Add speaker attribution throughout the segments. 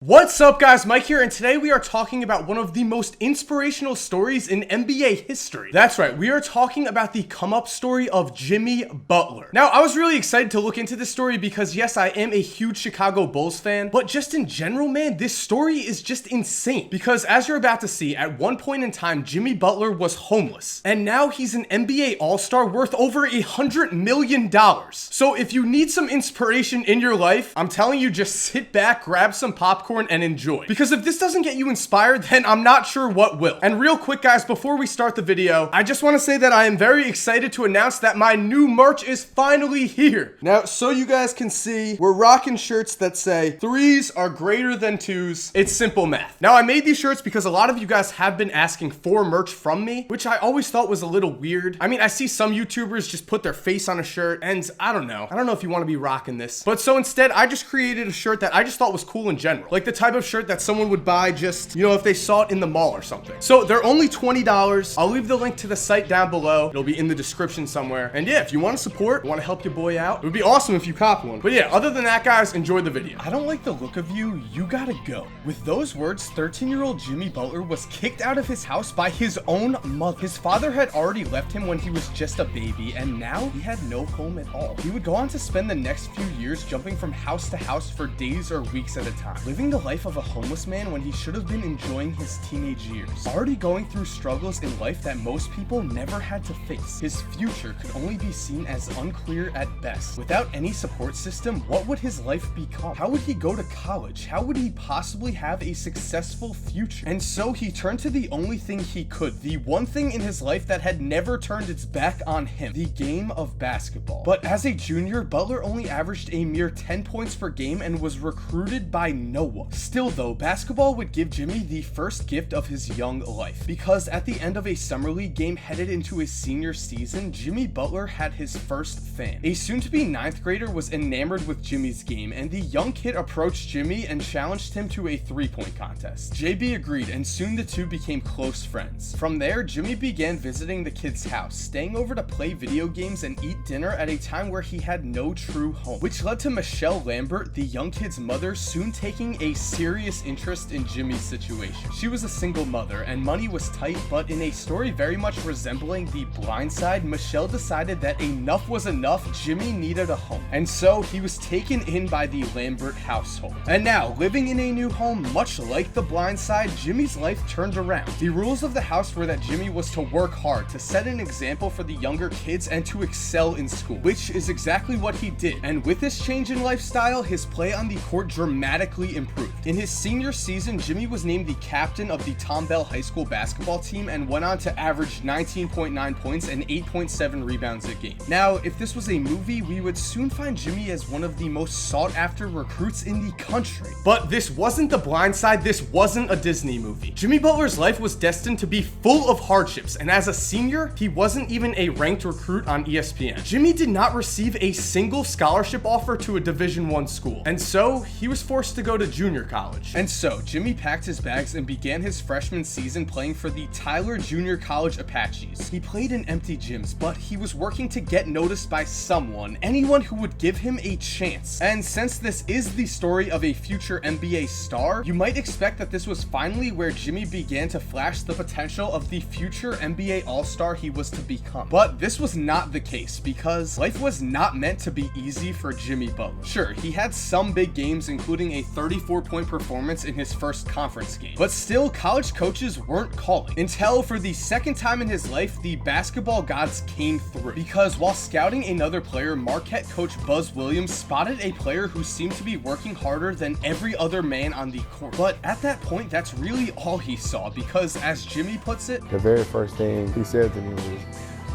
Speaker 1: What's up guys, Mike here, and today we are talking about one of the most inspirational stories in NBA history. That's right, we are talking about the come-up story of Jimmy Butler. Now, I was really excited to look into this story because yes, I am a huge Chicago Bulls fan, but just in general, man, this story is just insane. Because as you're about to see, at one point in time, Jimmy Butler was homeless, and now he's an NBA All-Star worth over $100 million. So if you need some inspiration in your life, I'm telling you, just sit back, grab some popcorn, and enjoy. Because if this doesn't get you inspired, then I'm not sure what will. And real quick guys, before we start the video, I just want to say that I am very excited to announce that my new merch is finally here. Now, so you guys can see, we're rocking shirts that say threes are greater than twos. It's simple math. Now, I made these shirts because a lot of you guys have been asking for merch from me, which I always thought was a little weird. I mean, I see some YouTubers just put their face on a shirt, and I don't know if you want to be rocking this. But so instead, I just created a shirt that I just thought was cool in general. Like the type of shirt that someone would buy just, you know, if they saw it in the mall or something. So they're only $20. I'll leave the link to the site down below. It'll be in the description somewhere. And yeah, if you want to support, want to help your boy out, it would be awesome if you cop one. But yeah, other than that, guys, enjoy the video. I don't like the look of you. You gotta go. With those words, 13-year-old Jimmy Butler was kicked out of his house by his own mother. His father had already left him when he was just a baby, and now he had no home at all. He would go on to spend the next few years jumping from house to house for days or weeks at a time, living the life of a homeless man when he should have been enjoying his teenage years, already going through struggles in life that most people never had to face. His future could only be seen as unclear at best. Without any support system, what would his life become? How would he go to college? How would he possibly have a successful future? And so he turned to the only thing he could, the one thing in his life that had never turned its back on him, the game of basketball. But as a junior, Butler only averaged a mere 10 points per game and was recruited by no one. Still though, basketball would give Jimmy the first gift of his young life, because at the end of a summer league game headed into his senior season, Jimmy Butler had his first fan. A soon-to-be 9th grader was enamored with Jimmy's game, and the young kid approached Jimmy and challenged him to a three-point contest. JB agreed, and soon the two became close friends. From there, Jimmy began visiting the kid's house, staying over to play video games and eat dinner at a time where he had no true home, which led to Michelle Lambert, the young kid's mother, soon taking a serious interest in Jimmy's situation. She was a single mother and money was tight, but in a story very much resembling The Blind Side, Michelle decided that enough was enough. Jimmy needed a home, and so he was taken in by the Lambert household. And now, living in a new home, much like The Blind Side, Jimmy's life turned around. The rules of the house were that Jimmy was to work hard, to set an example for the younger kids, and to excel in school, which is exactly what he did. And with this change in lifestyle, his play on the court dramatically improved. In his senior season, Jimmy was named the captain of the Tom Bell High School basketball team and went on to average 19.9 points and 8.7 rebounds a game. Now, if this was a movie, we would soon find Jimmy as one of the most sought-after recruits in the country. But this wasn't The Blind Side, this wasn't a Disney movie. Jimmy Butler's life was destined to be full of hardships, and as a senior, he wasn't even a ranked recruit on ESPN. Jimmy did not receive a single scholarship offer to a Division I school, and so he was forced to go to junior college. And so, Jimmy packed his bags and began his freshman season playing for the Tyler Junior College Apaches. He played in empty gyms, but he was working to get noticed by someone, anyone who would give him a chance. And since this is the story of a future NBA star, you might expect that this was finally where Jimmy began to flash the potential of the future NBA All-Star he was to become. But this was not the case, because life was not meant to be easy for Jimmy Butler. Sure, he had some big games, including a 34-point performance in his first conference game, but still, college coaches weren't calling until for the second time in his life, the basketball gods came through. Because while scouting another player, Marquette coach Buzz Williams spotted a player who seemed to be working harder than every other man on the court. But at that point, that's really all he saw, because as Jimmy puts it,
Speaker 2: the very first thing he said to me was,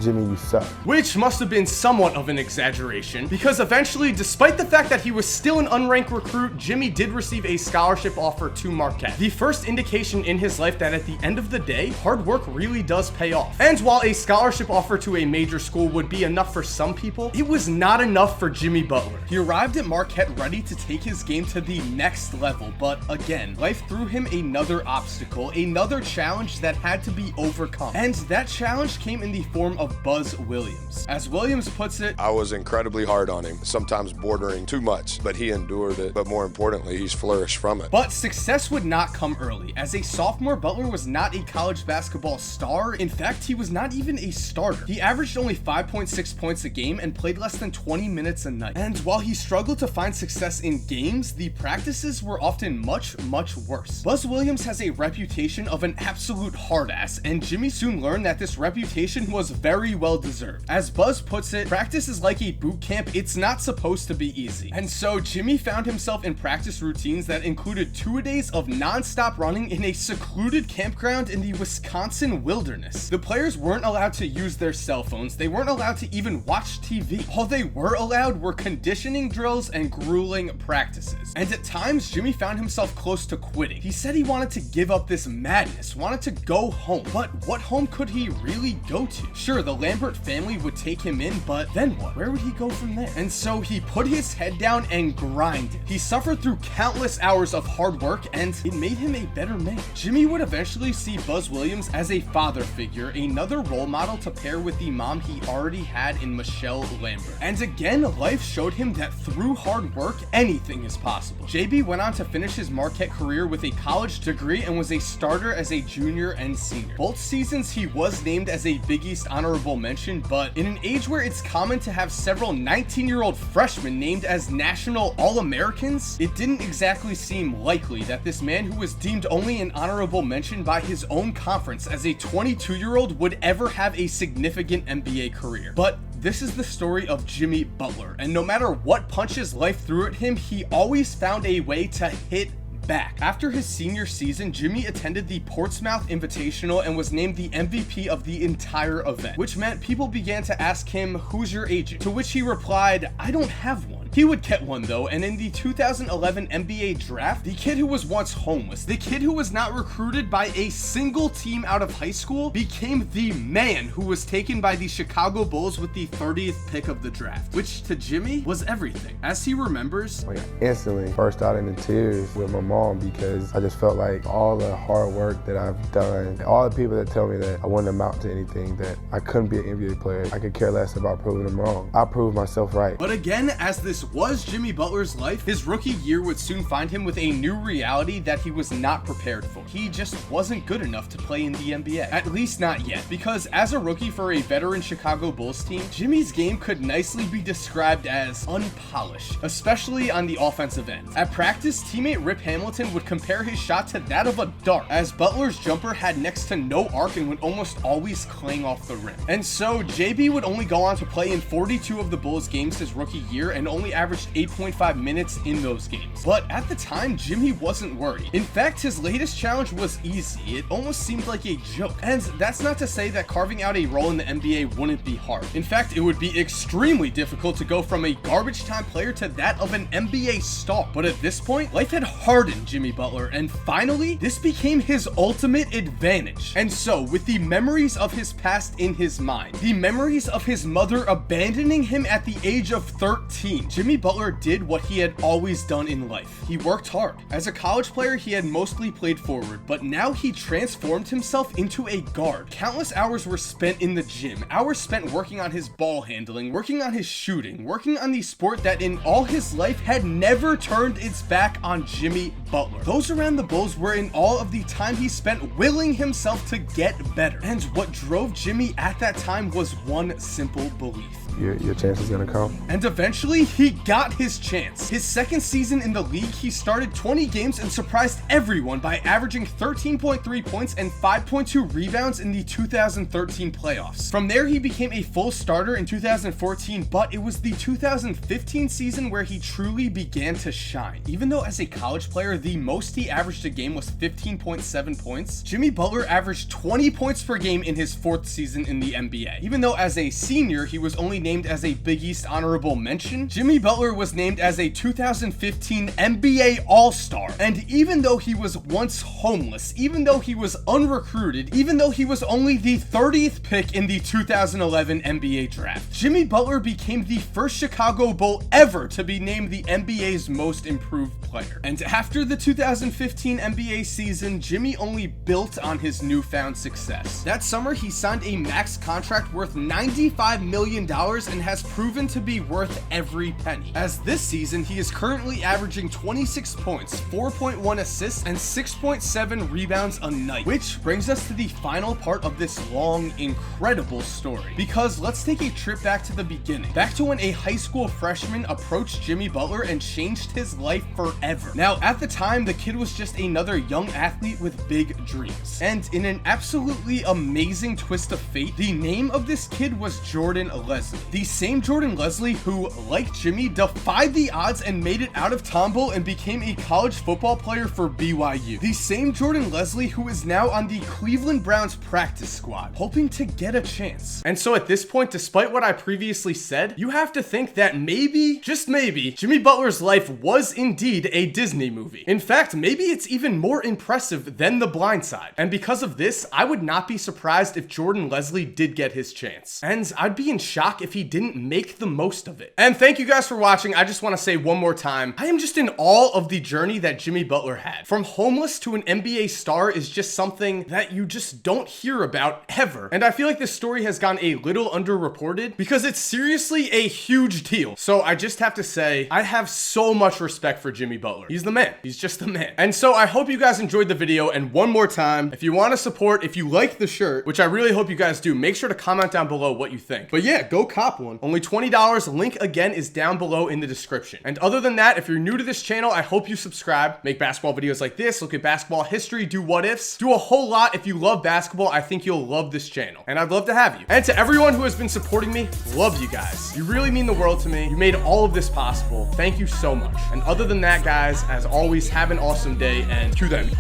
Speaker 2: Jimmy, you suck.
Speaker 1: Which must have been somewhat of an exaggeration, because eventually, despite the fact that he was still an unranked recruit, Jimmy did receive a scholarship offer to Marquette. The first indication in his life that at the end of the day, hard work really does pay off. And while a scholarship offer to a major school would be enough for some people, it was not enough for Jimmy Butler. He arrived at Marquette ready to take his game to the next level, but again, life threw him another obstacle, another challenge that had to be overcome. And that challenge came in the form of of Buzz Williams. As Williams puts it,
Speaker 3: I was incredibly hard on him, sometimes bordering too much, but he endured it. But more importantly, he's flourished from it.
Speaker 1: But success would not come early. As a sophomore, Butler was not a college basketball star. In fact, he was not even a starter. He averaged only 5.6 points a game and played less than 20 minutes a night. And while he struggled to find success in games, the practices were often much worse. Buzz Williams has a reputation of an absolute hard ass, and Jimmy soon learned that this reputation was very well deserved. As Buzz puts it, practice is like a boot camp. It's not supposed to be easy. And so Jimmy found himself in practice routines that included 2 days of non-stop running in a secluded campground in the Wisconsin wilderness. The players weren't allowed to use their cell phones. They weren't allowed to even watch TV. All they were allowed were conditioning drills and grueling practices. And at times, Jimmy found himself close to quitting. He said he wanted to give up this madness, wanted to go home. But what home could he really go to? Sure, the Lambert family would take him in, but then what? Where would he go from there? And so he put his head down and grinded. He suffered through countless hours of hard work, and it made him a better man. Jimmy would eventually see Buzz Williams as a father figure, another role model to pair with the mom he already had in Michelle Lambert. And again, life showed him that through hard work, anything is possible. JB went on to finish his Marquette career with a college degree and was a starter as a junior and senior. Both seasons he was named as a Big East honorable mention, but in an age where it's common to have several 19-year-old freshmen named as national All-Americans, it didn't exactly seem likely that this man who was deemed only an honorable mention by his own conference as a 22-year-old would ever have a significant NBA career. But this is the story of Jimmy Butler, and no matter what punches life threw at him, he always found a way to hit back. After his senior season, Jimmy attended the Portsmouth Invitational and was named the MVP of the entire event, which meant people began to ask him, "Who's your agent?" To which he replied, "I don't have one." He would get one though, and in the 2011 NBA draft, the kid who was once homeless, the kid who was not recruited by a single team out of high school, became the man who was taken by the Chicago Bulls with the 30th pick of the draft, which to Jimmy was everything. As he remembers,
Speaker 2: I instantly burst out into tears with my mom because I just felt like all the hard work that I've done, all the people that tell me that I wouldn't amount to anything, that I couldn't be an NBA player, I could care less about proving them wrong. I proved myself right.
Speaker 1: But again, as this was Jimmy Butler's life, his rookie year would soon find him with a new reality that he was not prepared for. He just wasn't good enough to play in the NBA. At least not yet, because as a rookie for a veteran Chicago Bulls team, Jimmy's game could nicely be described as unpolished, especially on the offensive end. At practice, teammate Rip Hamilton would compare his shot to that of a dart, as Butler's jumper had next to no arc and would almost always clang off the rim. And so JB would only go on to play in 42 of the Bulls games his rookie year and only averaged 8.5 minutes in those games. But at the time, Jimmy wasn't worried. In fact, his latest challenge was easy. It almost seemed like a joke. And that's not to say that carving out a role in the NBA wouldn't be hard. In fact, it would be extremely difficult to go from a garbage time player to that of an NBA star. But at this point, life had hardened Jimmy Butler, and finally, this became his ultimate advantage. And so, with the memories of his past in his mind, the memories of his mother abandoning him at the age of 13, Jimmy Butler did what he had always done in life. He worked hard. As a college player, he had mostly played forward, but now he transformed himself into a guard. Countless hours were spent in the gym, hours spent working on his ball handling, working on his shooting, working on the sport that in all his life had never turned its back on Jimmy Butler. Those around the Bulls were in awe of the time he spent willing himself to get better. And what drove Jimmy at that time was one simple belief.
Speaker 2: Your chance is gonna come.
Speaker 1: And eventually, he got his chance. His second season in the league, he started 20 games and surprised everyone by averaging 13.3 points and 5.2 rebounds in the 2013 playoffs. From there, he became a full starter in 2014, but it was the 2015 season where he truly began to shine. Even though as a college player, the most he averaged a game was 15.7 points, Jimmy Butler averaged 20 points per game in his fourth season in the NBA. Even though as a senior, he was only named named as a Big East honorable mention, Jimmy Butler was named as a 2015 NBA All-Star. And even though he was once homeless, even though he was unrecruited, even though he was only the 30th pick in the 2011 NBA draft, Jimmy Butler became the first Chicago Bull ever to be named the NBA's most improved player. And after the 2015 NBA season, Jimmy only built on his newfound success. That summer, he signed a max contract worth $95 million and has proven to be worth every penny. As this season, he is currently averaging 26 points, 4.1 assists, and 6.7 rebounds a night. Which brings us to the final part of this long, incredible story. Because let's take a trip back to the beginning. Back to when a high school freshman approached Jimmy Butler and changed his life forever. Now, at the time, the kid was just another young athlete with big dreams. And in an absolutely amazing twist of fate, the name of this kid was Jordan Leslie. The same Jordan Leslie who, like Jimmy, defied the odds and made it out of Tomball and became a college football player for BYU. The same Jordan Leslie who is now on the Cleveland Browns practice squad, hoping to get a chance. And so at this point, despite what I previously said, you have to think that maybe, just maybe, Jimmy Butler's life was indeed a Disney movie. In fact, maybe it's even more impressive than The Blind Side. And because of this, I would not be surprised if Jordan Leslie did get his chance. And I'd be in shock if he didn't make the most of it. And thank you guys for watching. I just want to say one more time, I am just in awe of the journey that Jimmy Butler had. From homeless to an NBA star is just something that you just don't hear about ever. And I feel like this story has gone a little underreported because it's seriously a huge deal. So I just have to say, I have so much respect for Jimmy Butler. He's the man. He's just the man. And so I hope you guys enjoyed the video. And one more time, if you want to support, if you like the shirt, which I really hope you guys do, make sure to comment down below what you think. But yeah, go cop one. Only $20. Link again is down below in the description. And other than that, if you're new to this channel, I hope you subscribe, make basketball videos like this, look at basketball history, do what ifs, do a whole lot. If you love basketball, I think you'll love this channel. And I'd love to have you. And to everyone who has been supporting me, love you guys. You really mean the world to me. You made all of this possible. Thank you so much. And other than that, guys, as always, have an awesome day and to them.